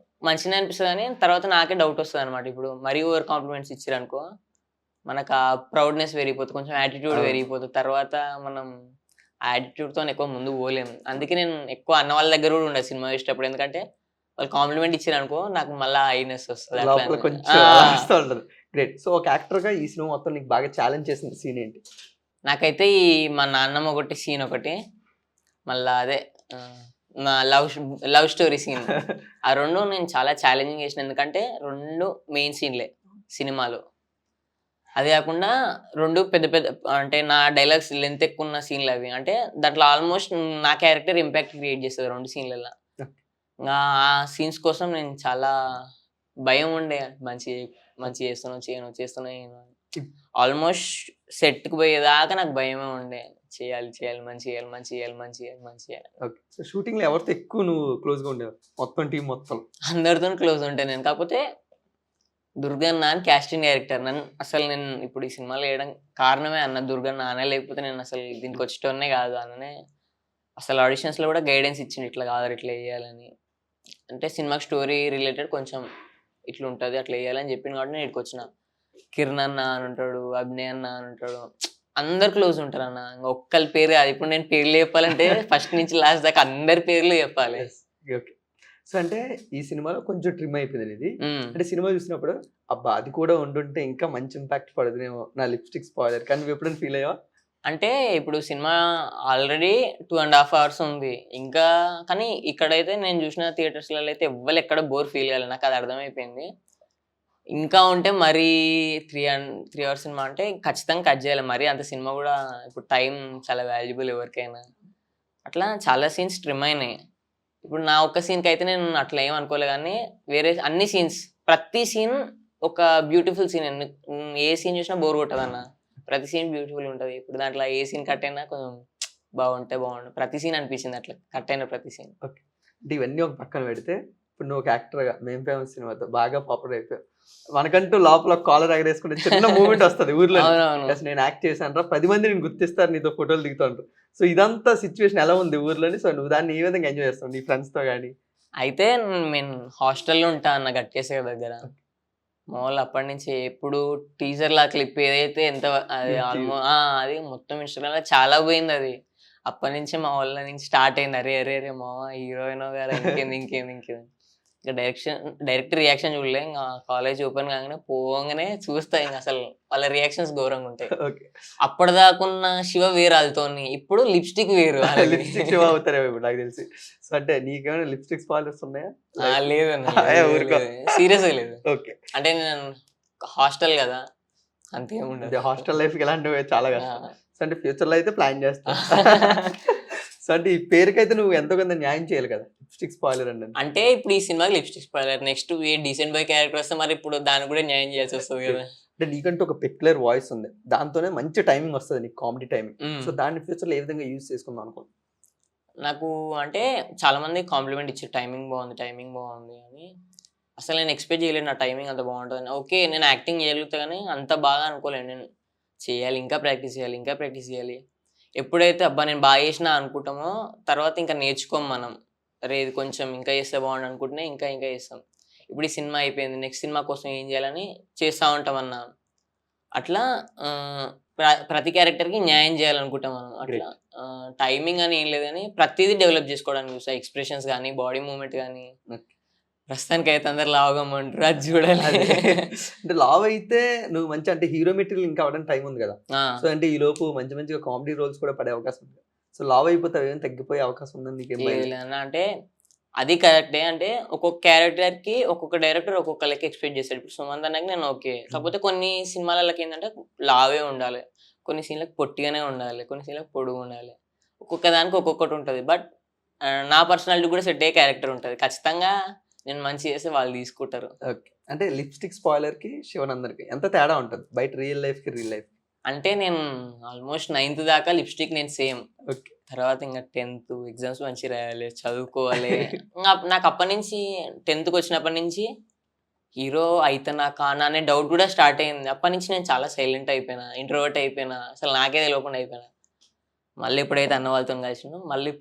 మంచిగా అనిపిస్తుంది, కానీ తర్వాత నాకే డౌట్ వస్తుంది అనమాట. ఇప్పుడు మరీ ఓవర్ కాంప్లిమెంట్స్ ఇచ్చారనుకో మనకు ఆ ప్రౌడ్నెస్ పెరిగిపోతుంది, కొంచెం యాటిట్యూడ్ పెరిగిపోతుంది. తర్వాత మనం ఆ యాటిట్యూడ్తో ఎక్కువ ముందుకు పోలేము. అందుకే నేను ఎక్కువ అన్న వాళ్ళ దగ్గర కూడా ఉండదు సినిమా చూసేటప్పుడు. ఎందుకంటే వాళ్ళు కాంప్లిమెంట్ ఇచ్చారనుకో నాకు మళ్ళీ హైనెస్ వస్తుంది. గ్రేట్. సో ఒక యాక్టర్ గా ఈ సినిమా మొత్తం నీకు బాగా ఛాలెంజ్ చేసిన సీన్ ఏంటి? నాకైతే ఈ మా నాన్నమ్మ ఒకటి సీన్ ఒకటి, మళ్ళా అదే ఆ, మా లవ్ స్టోరీ సీన్, ఆ రెండు నేను చాలా ఛాలెంజింగ్ చేసిన, ఎందుకంటే రెండు మెయిన్ సీన్లే సినిమాలో. అది కాకుండా రెండు పెద్ద పెద్ద, అంటే నా డైలాగ్స్ లెంత్ ఎక్కువ ఉన్న సీన్లు అవి, అంటే దాంట్లో ఆల్మోస్ట్ నా క్యారెక్టర్ ఇంపాక్ట్ క్రియేట్ చేస్తుంది రెండు సీన్లలో. ఇంకా ఆ సీన్స్ కోసం నేను చాలా భయం ఉండే, మంచి మంచి చేస్తున్నావు చేయను చేస్తున్నా ఆల్మోస్ట్ సెట్కి పోయేదాకా నాకు భయమే ఉండే, చేయాలి చేయాలి మంచి చేయాలి మంచి చేయాలి మంచి చేయాలి మంచి చేయాలి. ఓకే. సో షూటింగ్‌లో ఎవరితో ఎక్కువ నువ్వు క్లోజ్‌గా ఉండేవారు? మొత్తం టీమ్ మొత్తం. అందరితో క్లోజ్ ఉంటాను నేను, కాకపోతే దుర్గన్న అని క్యాస్టింగ్ డైరెక్టర్ నన్ను అసలు, నేను ఇప్పుడు ఈ సినిమాలో వేయడం కారణమే అన్న దుర్గన్న. అన్న లేకపోతే నేను అసలు దీనికి వచ్చేటోనే కాదు. అన్ననే అసలు ఆడిషన్స్లో కూడా గైడెన్స్ ఇచ్చింది, ఇట్లా కాదు ఇట్లా వేయాలని, అంటే సినిమాకి స్టోరీ రిలేటెడ్ కొంచెం ఇట్లా ఉంటుంది అట్లా వేయాలని చెప్పింది కాబట్టి నేను ఇక్కడికి వచ్చిన. కిరణ్ అన్న అని ఉంటాడు, అభినయ్ అన్న అని ఉంటాడు, అందరు క్లోజ్ ఉంటారు అన్న. ఇంకా ఒక్కరి పేరు కాదు, ఇప్పుడు నేను పేర్లు చెప్పాలంటే ఫస్ట్ నుంచి లాస్ట్ దాకా అందరి పేర్లు చెప్పాలి. ఓకే. సో అంటే ఈ సినిమాలో కొంచెం ట్రిమ్ అయిపోయింది ఇది. అంటే సినిమా చూసినప్పుడు అబ్బా అది కూడా ఉండుంటే ఇంకా మంచి ఇంపాక్ట్ పడదునేమో నా లిప్స్టిక్ స్పాయిలర్, కానీ నువ్వు ఎప్పుడైనా ఫీల్ అయ్యావా? అంటే ఇప్పుడు సినిమా ఆల్రెడీ 2.5 hours ఉంది ఇంకా, కానీ ఇక్కడైతే నేను చూసిన థియేటర్స్లలో అయితే ఎవ్వరు ఎక్కడ బోర్ ఫీల్ కాలేదు, నాకు అది అర్థమైపోయింది. ఇంకా ఉంటే మరీ 3 hours సినిమా అంటే ఖచ్చితంగా కట్ చేయాలి, మరీ అంత సినిమా కూడా ఇప్పుడు టైం చాలా వాల్యుబుల్ ఎవరికైనా. అట్లా చాలా సీన్స్ ట్రిమ్ అయినాయి. ఇప్పుడు నా ఒక్క సీన్కి అయితే నేను అట్లా ఏం అనుకోలే, కానీ వేరే అన్ని సీన్స్, ప్రతి సీన్ ఒక బ్యూటిఫుల్ సీన్. ఏ సీన్ చూసినా బోర్ కొట్టదన్న, ప్రతి సీన్ బ్యూటిఫుల్ ఉంటుంది. ఇప్పుడు దాంట్లో ఏ సీన్ కట్ అయినా కొంచెం బాగుండు, ప్రతి సీన్ అనిపించింది అట్లా కట్ అయిన ప్రతి సీన్. ఓకే. అంటే ఇవన్నీ ఒక పక్కన పెడితే ఇప్పుడు నువ్వు ఒక యాక్టర్గా మేం ఫేమస్ సినిమాతో బాగా పాపులర్ అయిపోయావు. మనకంటూ లోపల కాలర్ ఎగరేసుకుంటే చిన్న మూమెంట్ వస్తుంది ఊర్లో, నేను యాక్ట్ చేశాను రా 10 మంది నేను గుర్తిస్తారు, నీతో ఫోటోలు దిగుతాంటారు. సో ఇదంతా సిచ్యువేషన్ ఎలా ఉంది ఊర్లోని? సో నువ్వు దాన్ని ఏ విధంగా ఎంజాయ్ చేస్తావు నీ ఫ్రెండ్స్తో కానీ? అయితే నేను హాస్టల్లో ఉంటా అన్న గట్టేసే దగ్గర. మా వాళ్ళు అప్పటి నుంచి ఎప్పుడు టీజర్ లా క్లిప్ ఏదైతే ఎంత అది అది మొత్తం ఇన్స్టాగ్రామ్ లో చాలా పోయింది అది. అప్పటి నుంచి మా వాళ్ళ నుంచి స్టార్ట్ అయింది, అరే అరే అరే మామ హీరోయిన్ కదా, ఇంకేంది. ఇంకా డైరెక్ట్ రియాక్షన్ చూడలే, ఇంకా కాలేజ్ ఓపెన్ కాగానే పోగానే చూస్తా, ఇంకా అసలు వాళ్ళ రియాక్షన్స్ ఘోరంగా ఉంటాయి. అప్పటిదాకున్న శివ వేరు వాళ్ళతోని, ఇప్పుడు లిప్స్టిక్ వేరు. లిప్స్టిక్ శివ అవుతారేమో ఇప్పుడు నాకు తెలిసి. సో అంటే నీకేమైనా లిప్స్టిక్ స్పాయిలర్స్ ఉన్నాయా? లేదన్న, సీరియస్గా లేదు. ఓకే. అంటే నేను హాస్టల్ కదా, అంతేముండదు. హాస్టల్ లైఫ్ ఎలాంటివి చాలా కష్టం. సో అంటే ఫ్యూచర్ లో అయితే ప్లాన్ చేస్తా. సో అంటే ఈ పేరుకైతే నువ్వు ఎంతో కొంత న్యాయం చేయాలి కదా, లిప్స్టిక్ స్పాయిలర్ అంటే ఇప్పుడు ఈ సినిమాకి lipstick spoiler, next a decent boy character వస్తే మరి ఇప్పుడు దానికి కూడా న్యాయం చేయాల్సి వస్తుంది కదా. అంటే నీకంటూ ఒక పెక్యులర్ వాయిస్ ఉంది, దాంతోనే మంచి టైమింగ్ వస్తుంది నీకు, కామెడీ టైమింగ్. సో దాన్ని ఫ్యూచర్ లో ఏ విధంగా యూజ్ చేసుకుందాం అనుకుంటున్నాను? నాకు అంటే చాలా మంది కాంప్లిమెంట్ ఇచ్చారు, టైమింగ్ బాగుంది అని. అసలు నేను ఎక్స్పెక్ట్ చేయలేదు నా టైమింగ్ అంత బాగుంటుంది. ఓకే నేను యాక్టింగ్ చేయగలుగుతా, కానీ అంత బాగా అనుకోలేను. నేను చేయాలి, ఇంకా ప్రాక్టీస్ చేయాలి. ఎప్పుడైతే అబ్బా నేను బాగా చేసినా అనుకుంటామో తర్వాత ఇంకా నేర్చుకోం మనం, అరే ఇది కొంచెం ఇంకా చేస్తే బాగుండు అనుకుంటేనే ఇంకా చేస్తాం. ఇప్పుడు ఈ సినిమా అయిపోయింది, నెక్స్ట్ సినిమా కోసం ఏం చేయాలని చేస్తూ ఉంటాం అన్న. అట్లా ప్రతి క్యారెక్టర్కి న్యాయం చేయాలనుకుంటాం మనం. అట్లా టైమింగ్ అని ఏం లేదు, కానీ ప్రతిదీ డెవలప్ చేసుకోవడానికి చూస్తా, ఎక్స్ప్రెషన్స్ కానీ బాడీ మూమెంట్ కానీ. ప్రస్తుతానికి అయితే అందరు లావుగమ్మంటారు, అది చూడాలి. అంటే లావ్ అయితే నువ్వు మంచి అంటే హీరో మెటీరియల్ ఇంకా అవడానికి టైం ఉంది కదా. సో అంటే ఈ లోపు మంచిగా కామెడీ రోల్స్ కూడా పడే అవకాశం ఉంది. సో లావ్ అయిపోతే ఏమైనా తగ్గిపోయే అవకాశం ఉందని నీకేం అంటే అది కరెక్టే. అంటే ఒక్కొక్క క్యారెక్టర్కి ఒక్కొక్క డైరెక్టర్ ఒక్కొక్క లెక్క ఎక్స్పెక్ట్ చేస్తాడు. ఇప్పుడు సుమంత్ అన్నకి నేను ఓకే, కాకపోతే కొన్ని సినిమాలకి ఏంటంటే లావే ఉండాలి, కొన్ని సీన్లకు పొట్టిగానే ఉండాలి, కొన్ని సీన్లకు పొడుగు ఉండాలి, ఒక్కొక్క దానికి ఒక్కొక్కటి ఉంటుంది. బట్ నా పర్సనాలిటీ కూడా సెట్ అయ్యే క్యారెక్టర్ ఉంటుంది. ఖచ్చితంగా నేను మంచి చేస్తే వాళ్ళు తీసుకుంటారు. ఓకే. అంటే లిప్స్టిక్ స్పాయిలర్ కి శివనందన్కి ఎంత తేడా ఉంటుంది బయట రియల్ లైఫ్ కి రియల్ లైఫ్? అంటే నేను ఆల్మోస్ట్ 9th దాకా లిప్స్టిక్ నేను సేమ్. ఓకే. తర్వాత ఇంకా 10th ఎగ్జామ్స్ మంచిగా రాయాలి, చదువుకోవాలి. నాకు అప్పటి నుంచి 10th వచ్చినప్పటి నుంచి హీరో అయితేనా కానా అనే డౌట్ కూడా స్టార్ట్ అయింది. అప్పటి నుంచి నేను చాలా సైలెంట్ అయిపోయినా, ఇంట్రోవర్ట్ అయిపోయినా, అసలు నాకే తెలియకుండా అయిపోయినా. మళ్ళీ ఎప్పుడైతే అన్న వాళ్ళతో కలిసినో మళ్ళీ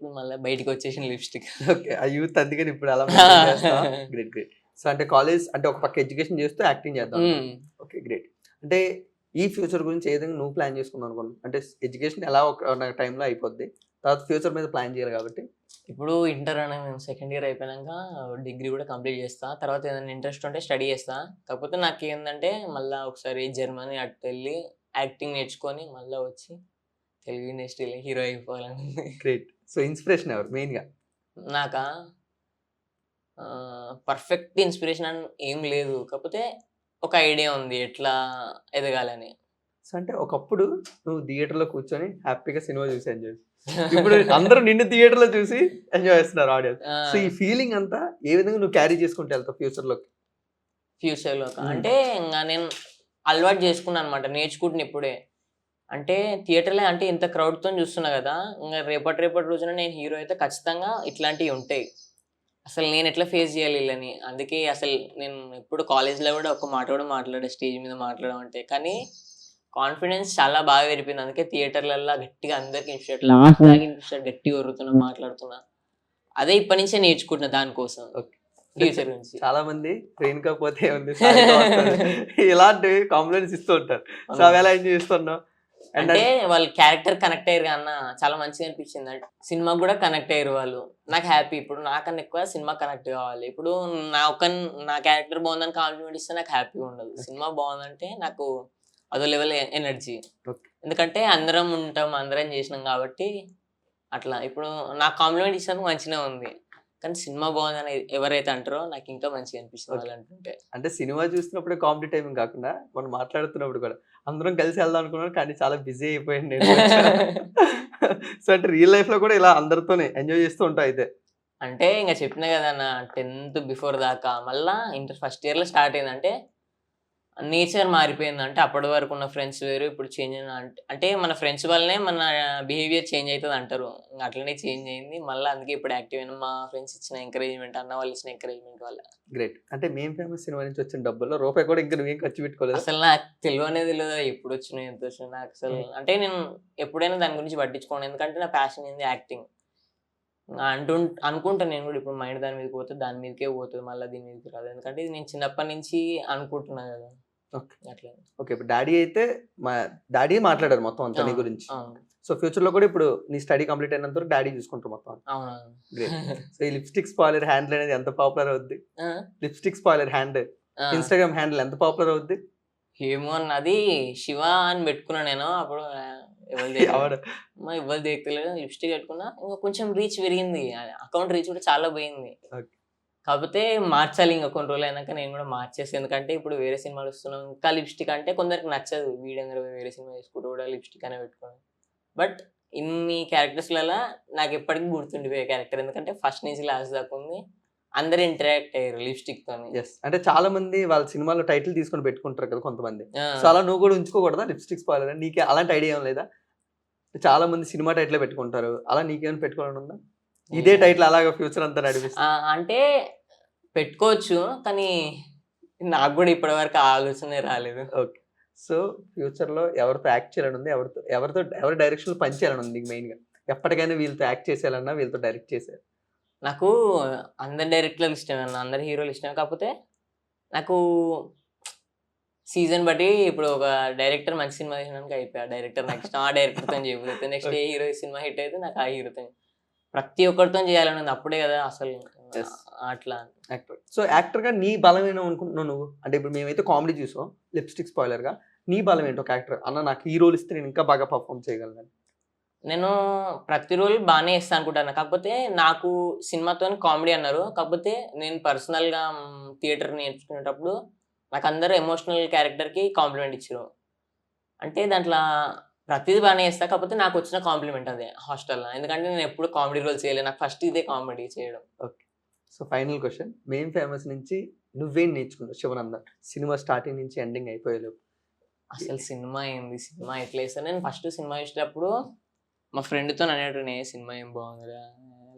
బయటకు వచ్చేసిన లిప్స్టిక్. ఓకే. ఆ యూత్ అందుకని ఇప్పుడు అలా గ్రేట్. సో అంటే కాలేజ్ అంటే ఒక పక్క ఎడ్యుకేషన్ చేస్తూ యాక్టింగ్ చేద్దాం. Okay great. అంటే ఈ ఫ్యూచర్ గురించి ఏ విధంగా నువ్వు ప్లాన్ చేసుకుందాం అనుకున్నాను? అంటే ఎడ్యుకేషన్ ఎలా ఒక టైంలో అయిపోద్ది, తర్వాత ఫ్యూచర్ మీద ప్లాన్ చేయాలి కాబట్టి. ఇప్పుడు ఇంటర్ అనే మేము సెకండ్ ఇయర్ అయిపోయాక డిగ్రీ కూడా కంప్లీట్ చేస్తా. తర్వాత ఏదైనా ఇంట్రెస్ట్ ఉంటే స్టడీ చేస్తా. కాకపోతే నాకు ఏంటంటే మళ్ళీ ఒకసారి జర్మనీ అటు వెళ్ళి యాక్టింగ్ నేర్చుకొని మళ్ళీ వచ్చి తెలుగు ఇండస్ట్రీలో హీరో అయిపోవాలని. గ్రేట్. సో ఇన్స్పిరేషన్ ఎవరు మెయిన్గా? నాకా పర్ఫెక్ట్ ఇన్స్పిరేషన్ అని ఏం లేదు, కాకపోతే ఒక ఐడియా ఉంది ఎట్లా ఎదగాలని. సో అంటే ఒకప్పుడు నువ్వు థియేటర్లో కూర్చొని హ్యాపీగా సినిమా చూసి ఎంజాయ్, ఇప్పుడు అందరూ నిన్ను థియేటర్లో చూసి ఎంజాయ్ చేస్తున్నారు ఆడియన్స్. సో ఈ ఫీలింగ్ అంతా ఏ విధంగా నువ్వు క్యారీ చేసుకుంటే వెళ్తావు ఫ్యూచర్లోకి? ఫ్యూచర్లో అంటే ఇంకా నేను అలవాటు చేసుకున్నాను అనమాట, నేర్చుకుంటున్నా ఇప్పుడే. అంటే థియేటర్లో అంటే ఇంత క్రౌడ్తో చూస్తున్నా కదా, ఇంకా రేపటి రోజున నేను హీరో అయితే ఖచ్చితంగా ఇట్లాంటివి ఉంటాయి. అసలు నేను ఎట్లా ఫేస్ చేయాలి వీళ్ళని. అందుకే అసలు నేను ఎప్పుడు కాలేజ్లో కూడా ఒక మాట కూడా మాట్లాడే, స్టేజ్ మీద మాట్లాడడం అంటే. కానీ కాన్ఫిడెన్స్ చాలా బాగా పెరిగిపోయింది. అందుకే థియేటర్లలో గట్టిగా అందరికి లాస్ట్ దాకా ఇన్స్టెడ్ గట్టిగా వరుతున్నా, మాట్లాడుతున్నా. అదే ఇప్పటి నుంచే నేర్చుకుంటున్నా దానికోసం, ఫ్యూచర్ గురించి. చాలా మంది ట్రైన్ కాకపోతే ఉంది ఇలాంటివి కాంప్లైంట్స్ ఇస్తూ ఉంటారు. సో అవి ఎలా ఎంజాయ్ చేస్తున్నావు? అంటే వాళ్ళు క్యారెక్టర్ కనెక్ట్ అయ్యారు అన్న, చాలా మంచిగా అనిపించింది. అంటే సినిమా కూడా కనెక్ట్ అయ్యారు వాళ్ళు, నాకు హ్యాపీ. ఇప్పుడు నాకన్నా ఎక్కువ సినిమా కనెక్ట్ కావాలి. ఇప్పుడు నా క్యారెక్టర్ బాగుందని కాంప్లిమెంట్ ఇస్తే నాకు హ్యాపీగా ఉండదు. సినిమా బాగుందంటే నాకు అదో లెవెల్ ఎనర్జీ. ఎందుకంటే అందరం ఉంటాం, అందరం చేసినాం కాబట్టి అట్లా. ఇప్పుడు నాకు కాంప్లిమెంట్ ఇచ్చినందుకు మంచిగా ఉంది, కానీ సినిమా బాగుందని ఎవరైతే అంటారో నాకు ఇంకా మంచిగా అనిపిస్తుంది వాళ్ళు అంటుంటే. అంటే సినిమా చూసినప్పుడే కామెడీ టైమింగ్ కాకుండా మనం మాట్లాడుతున్నప్పుడు కూడా అందరం కలిసి వెళ్దాం అనుకున్నాను, కానీ చాలా బిజీ అయిపోయింది నేను. సో అంటే రియల్ లైఫ్ లో కూడా ఇలా అందరితోనే ఎంజాయ్ చేస్తూ ఉంటావు అయితే? అంటే ఇంకా చెప్పినా కదా నా 10th బిఫోర్ దాకా, మళ్ళా ఇంటర్ ఫస్ట్ ఇయర్లో స్టార్ట్ అయిందంటే నేచర్ మారిపోయింది. అంటే అప్పటి వరకు ఉన్న ఫ్రెండ్స్ వేరు, ఇప్పుడు చేంజ్ అయిన. అంటే మన ఫ్రెండ్స్ వల్లనే మన బిహేవియర్ చేంజ్ అవుతుంది అంటారు, ఇంకా అట్లనే చేంజ్ అయింది. మళ్ళీ అందుకే ఇప్పుడు యాక్టివ్ అయినా. మా ఫ్రెండ్స్ ఇచ్చిన ఎంకరేజ్మెంట్, అన్న వాళ్ళు ఇచ్చిన ఎంకరేజ్మెంట్ వల్ల. గ్రేట్. అంటే మేము ఫేమస్ సినిమా నుంచి వచ్చిన డబ్బుల్లో రూపాయి కూడా ఇంకా నువ్వేం ఖర్చు పెట్టుకోలేదు? అసలు నాకు తెలియనేది తెలియదు ఎప్పుడు వచ్చినాయి, ఎంత వచ్చినాయి నాకు అసలు. అంటే నేను ఎప్పుడైనా దాని గురించి పట్టించుకోను, ఎందుకంటే నా ప్యాషన్ ఏంది యాక్టింగ్. అనుకుంటాను నేను కూడా, ఇప్పుడు మైండ్ దాని మీదకి పోతే దాని మీదకే పోతుంది, మళ్ళీ దీని మీదకి రాదు. ఎందుకంటే ఇది నేను చిన్నప్పటి నుంచి అనుకుంటున్నా కదా అట్లా. ఓకే, ఇప్పుడు డాడీ అయితే మా డాడీ మాట్లాడారు మొత్తం అంతా నీ గురించి. సో ఫ్యూచర్ లో కూడా ఇప్పుడు నీ స్టడీ కంప్లీట్ అయినంత వరకు డాడీ చూసుకుంటారు మొత్తం. గ్రేట్. సో ఈ లిప్స్టిక్ స్పాయిలర్ హ్యాండిల్ అనేది ఎంత పాపులర్ అవుద్ది? Lipstick spoiler hand Instagram handle ఎంత పాపులర్ అవుద్ది? ఏమో అన్నది శివ అని పెట్టుకున్నా నేను అప్పుడు. ఎవరు দেখతలేదు, లిప్స్టిక్ పెట్టుకున్నా. ఇంకా కొంచెం రీచ్ పెరిగింది, అకౌంట్ రీచ్ కూడా చాలా పోయింది. కాకపోతే మార్చాలి ఇంకా కొన్ని రోజులు అయినాక నేను కూడా మార్చేసి. ఎందుకంటే ఇప్పుడు వేరే సినిమాలు వస్తున్నాం, ఇంకా లిప్స్టిక్ అంటే కొందరికి నచ్చదు. వీడియో వేరే సినిమా చేసుకుంటూ కూడా లిప్స్టిక్ అనే పెట్టుకోవడం. బట్ ఇన్ని క్యారెక్టర్స్లలో నాకు ఎప్పటికీ గుర్తుండిపోయే క్యారెక్టర్, ఎందుకంటే ఫస్ట్ నుంచి లాస్ట్ దాకా ఉంది, అందరు ఇంటరాక్ట్ అయ్యారు లిప్స్టిక్ తో. అంటే చాలా మంది వాళ్ళ సినిమాలో టైటిల్ తీసుకొని పెట్టుకుంటారు కదా కొంతమంది. సో అలా నువ్వు కూడా ఉంచుకోకూడదా లిప్స్టిక్ స్పాయిలర్ అని? నీకే అలాంటి ఐడియా ఏం లేదా? చాలా మంది సినిమా టైటిల్ పెట్టుకుంటారు, అలా నీకేమైనా పెట్టుకోవాలని ఉందా? ఇదే టైటిల్ అలాగా ఫ్యూచర్ అంతా నడిపిస్తా అంటే పెట్టుకోవచ్చు, కానీ నాకు కూడా ఇప్పటి వరకు ఆలోచనే రాలేదు. ఓకే. సో ఫ్యూచర్ లో ఎవరితో యాక్ట్ చేయాలని ఉంది? ఎవరి డైరెక్షన్ లో పని చేయాలని ఉంది మెయిన్ గా? ఎప్పటికైనా వీళ్ళతో యాక్ట్ చేసేయాలన్నా, వీళ్ళతో డైరెక్ట్ చేసేయాలి? నాకు అందరు డైరెక్టర్లు ఇష్టమే అన్న, అందరు హీరోలు ఇష్టమే. కాకపోతే నాకు సీజన్ బట్టి, ఇప్పుడు ఒక డైరెక్టర్ మంచి సినిమా తీసినాక అయిపోయా డైరెక్టర్ నాకు ఇష్టం, ఆ డైరెక్టర్తో చేయబోతుంది. నెక్స్ట్ ఏ హీరో సినిమా హిట్ అయితే నాకు ఆ హీరోతో, ప్రతి ఒక్కరితో చేయాలని ఉంది. అప్పుడే కదా అసలు అట్లా. సో యాక్టర్ గా నీ బలం ఏంటో అనుకుంటున్నావు నువ్వు? అంటే ఇప్పుడు మేమైతే కామెడీ చూసాం, లిప్స్టిక్ స్పాయిలర్ గా నీ బలం ఏంటో ఒక యాక్టర్ అన్న, నాకు ఈ రోల్ ఇస్తే నేను ఇంకా బాగా పర్ఫామ్ చేయగలను? నేను ప్రతి రోల్ బాగానే ఇస్తాను అనుకుంటాను. కాకపోతే నాకు సినిమాతో కామెడీ అన్నారు, కాకపోతే నేను పర్సనల్గా థియేటర్ నేర్చుకునేటప్పుడు నాకు అందరూ ఎమోషనల్ క్యారెక్టర్కి కాంప్లిమెంట్ ఇచ్చారు. అంటే దాంట్లో ప్రతిదీ బాగానే చేస్తా, కాకపోతే నాకు వచ్చిన కాంప్లిమెంట్ అదే హాస్టల్లో. ఎందుకంటే నేను ఎప్పుడు కామెడీ రోల్ చేయలేదు, నాకు ఫస్ట్ ఇదే కామెడీ చేయడం. Okay. So final question, main famous నుంచి నువ్వేం నేర్చుకున్నావు శివనందన్ సినిమా స్టార్టింగ్ నుంచి ఎండింగ్ అయిపోయేలోపు? అసలు సినిమా ఏంది, సినిమా ఎట్లా వేస్తాను నేను ఫస్ట్ సినిమా చూసేటప్పుడు మా ఫ్రెండ్తో అనేటనే, సినిమా ఏం బాగుందిరా,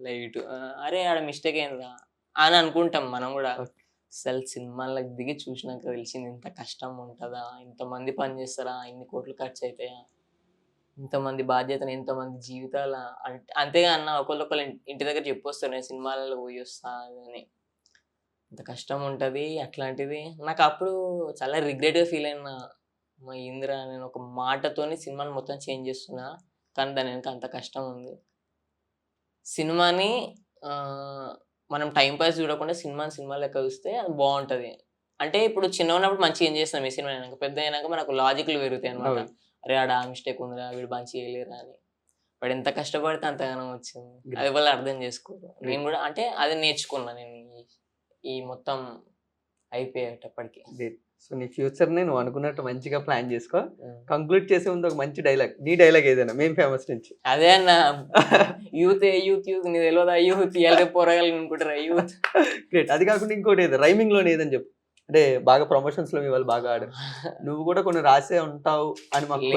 లైట్, అరే ఆడ మిస్టేక్ అయిందిరా అని అనుకుంటాం మనం కూడా. అసలు సినిమాలకు దిగి చూసినాక తెలిసింది ఇంత కష్టం ఉంటుందా, ఇంతమంది పని చేస్తారా, ఇన్ని కోట్లు ఖర్చు అవుతాయా, ఇంతమంది బాధ్యతను, ఎంతమంది జీవితాల. అంతేగా అన్న, ఒకళ్ళొకళ్ళు ఇంటి దగ్గర చెప్పొస్తారు నేను సినిమాలలో పోయి వస్తా అని, ఇంత కష్టం ఉంటుంది అట్లాంటిది. నాకు అప్పుడు చాలా రిగ్రెట్గా ఫీల్ అయినా, మా ఇంద్ర నేను ఒక మాటతోని సినిమాని మొత్తం చేంజ్ చేస్తున్నా, కానీ దాని వెనక అంత కష్టం ఉంది. సినిమాని మనం టైంపాస్ చూడకుండా సినిమా లెక్క చూస్తే అది బాగుంటుంది. అంటే ఇప్పుడు చిన్న ఉన్నప్పుడు మంచిగా ఏం చేస్తాం, ఈ సినిమా అయినాక పెద్ద అయినాక మనకు లాజిక్లు పెరుగుతాయి అనమాట. అరే ఆడ ఆ మిస్టేక్ ఉందిరా వీడు మంచి చేయలేరా అని. వాడు ఎంత కష్టపడితే అంతగానం వచ్చింది. Great. అది వాళ్ళు అర్థం చేసుకోరు. నేను కూడా అంటే అది నేర్చుకున్నా నేను ఈ మొత్తం అయిపోయేటప్పటికి. సో నీ ఫ్యూచర్ ని నువ్వు అనుకున్నట్టు మంచిగా ప్లాన్ చేసుకో. కంక్లూడ్ చేసే ముందు ఒక మంచి డైలాగ్, నీ డైలాగ్ ఏదైనా మేము ఫేమస్ నుంచి. అదే అన్న, యూత్ యూత్ నీ తెలియదా, యూత్ ఎలా పోరగాలి అనుకుంటారా యూత్. గ్రేట్. అది కాకుండా ఇంకోటి ఏదో రైమింగ్ లోనే ఏదని చెప్పు. అంటే బాగా ప్రమోషన్స్ లో మీ వాళ్ళు బాగా ఆడారు, నువ్వు కూడా కొన్ని రాసే ఉంటావు అని మాకు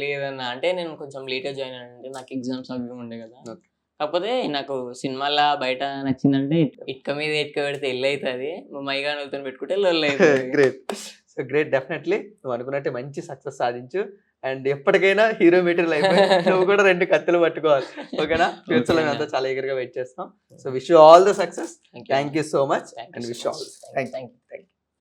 లేదన్న, అంటే నేను కొంచెం లేట్గా జాయిన్ అయ్యానంటే నాకు ఎగ్జామ్స్ అవి ఉండే కదా. Okay. కాకపోతే నాకు సినిమాలో బయట నచ్చిందంటే ఇటుక మీద ఇటుక పెడితే ఇల్లు అవుతుంది, మైగానులతో పెట్టుకుంటే లొల్లు అవుతుంది. గ్రేట్. సో గ్రేట్, డెఫినెట్లీ నువ్వు అనుకున్నట్టే మంచి సక్సెస్ సాధించు. అండ్ ఎప్పటికైనా హీరో మెటీరియల్ అయిపోయి నువ్వు కూడా 2 కత్తులు పట్టుకోవాలి. ఓకేనా? ఫ్యూచర్ లో అంతా చాలా ఈగర్ గా వెయిట్ చేస్తాం. So wish you all the success. Thank you so much and wish all. Thank you.